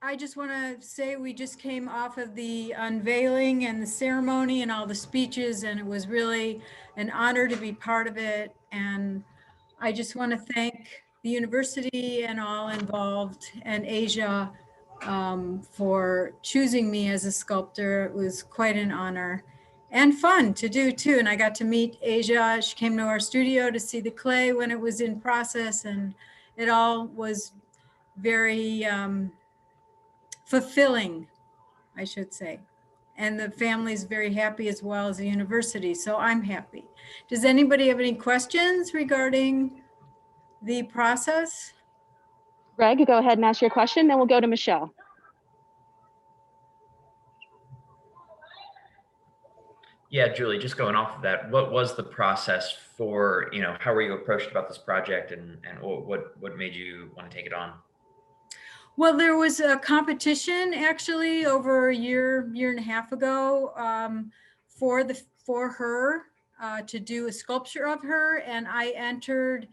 I just want to say we just came off of the unveiling and the ceremony and all the speeches, and it was really an honor to be part of it. And I just want to thank the university and all involved and Asia for choosing me as a sculptor. It was quite an honor and fun to do too. And I got to meet Asia. She came to our studio to see the clay when it was in process, and it all was very fulfilling, I should say. And the family's very happy as well as the university, so I'm happy. Does anybody have any questions regarding the process? Greg, go ahead and ask your question, then we'll go to Michelle. Yeah, Julie, just going off of that, what was the process for, how were you approached about this project, and what made you want to take it on? Well, there was a competition actually over a year and a half ago for her to do a sculpture of her, and I entered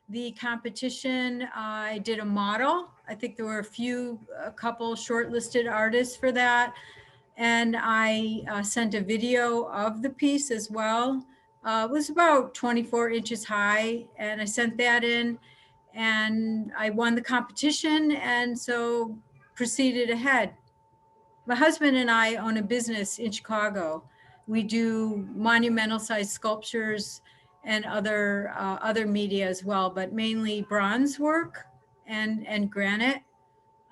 the competition. I did a model. I think there were a couple shortlisted artists for that, and I sent a video of the piece as well. It was about 24 inches high, and I sent that in. And I won the competition, and so proceeded ahead. My husband and I own a business in Chicago. We do monumental sized sculptures and other media as well, but mainly bronze work and granite.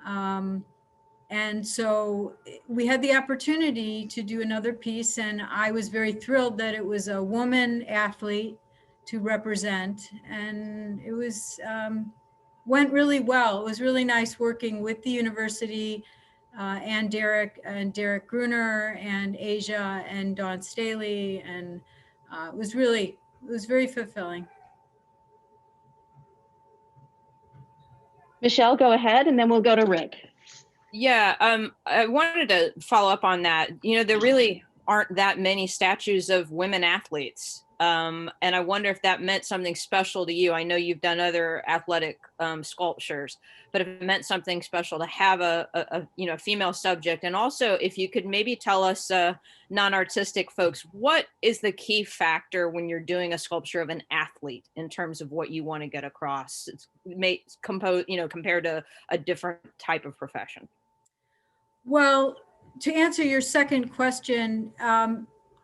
And so we had the opportunity to do another piece, and I was very thrilled that it was a woman athlete to represent, and it was went really well. It was really nice working with the university and Derek Gruner and Asia and Dawn Staley, and it was very fulfilling. Michelle, go ahead, and then we'll go to Rick. Yeah, I wanted to follow up on that. There really aren't that many statues of women athletes. And I wonder if that meant something special to you. I know you've done other athletic sculptures, but if it meant something special to have a female subject. And also, if you could maybe tell us, non-artistic folks, what is the key factor when you're doing a sculpture of an athlete in terms of what you want to get across? It's compared to a different type of profession. Well, to answer your second question,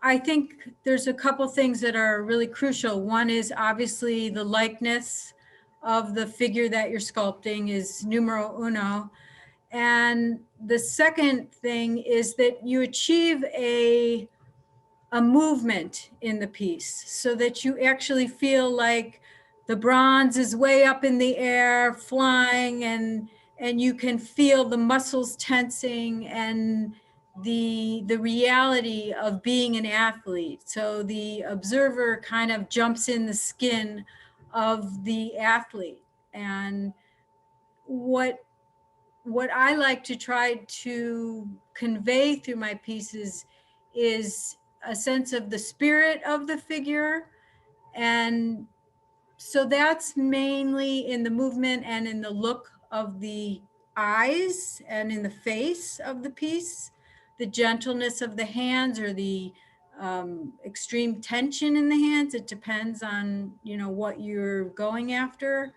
I think there's a couple things that are really crucial. One is obviously the likeness of the figure that you're sculpting is numero uno. And the second thing is that you achieve a movement in the piece so that you actually feel like the bronze is way up in the air flying, and you can feel the muscles tensing and the reality of being an athlete. So the observer kind of jumps in the skin of the athlete. And what I like to try to convey through my pieces is a sense of the spirit of the figure. And so that's mainly in the movement and in the look of the eyes and in the face of the piece, the gentleness of the hands or the extreme tension in the hands. It depends on, what you're going after.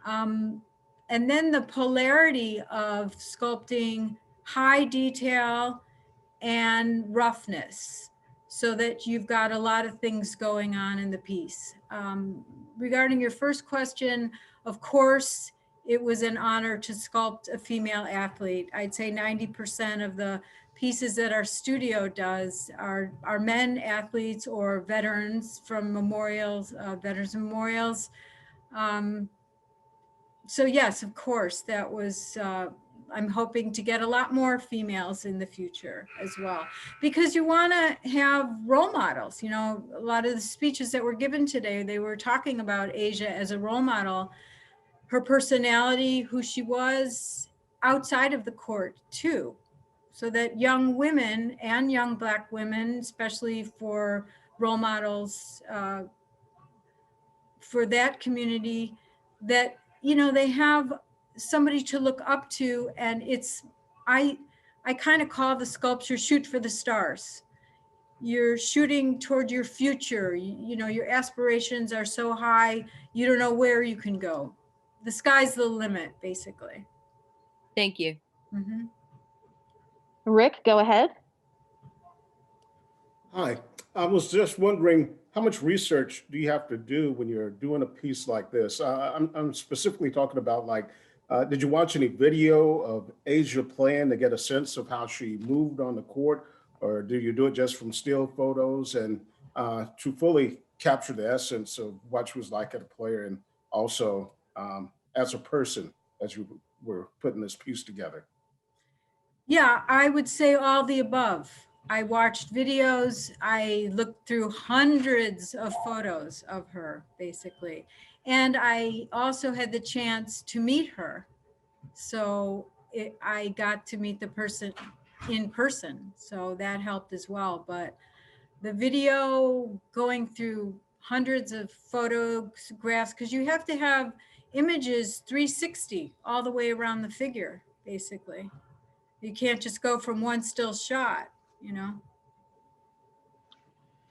And then the polarity of sculpting high detail and roughness, so that you've got a lot of things going on in the piece. Regarding your first question, of course, it was an honor to sculpt a female athlete. I'd say 90% of the pieces that our studio does are men athletes or veterans from memorials, veterans memorials. So yes, of course, that was, I'm hoping to get a lot more females in the future as well, because you want to have role models. A lot of the speeches that were given today, they were talking about Asia as a role model, her personality, who she was outside of the court too, so that young women and young Black women, especially for role models for that community, that they have somebody to look up to. And I kind of call the sculpture shoot for the stars. You're shooting toward your future. You know, your aspirations are so high, you don't know where you can go. The sky's the limit, basically. Thank you. Mhm. Rick, go ahead. Hi, I was just wondering how much research do you have to do when you're doing a piece like this? I'm specifically talking about like, did you watch any video of Asia playing to get a sense of how she moved on the court? Or do you do it just from still photos and to fully capture the essence of what she was like as a player and also as a person as you were putting this piece together? Yeah, I would say all the above. I watched videos, I looked through hundreds of photos of her, basically. And I also had the chance to meet her. So I got to meet the person in person. So that helped as well. But the video, going through hundreds of photographs, because you have to have images 360 all the way around the figure, basically. You can't just go from one still shot, you know?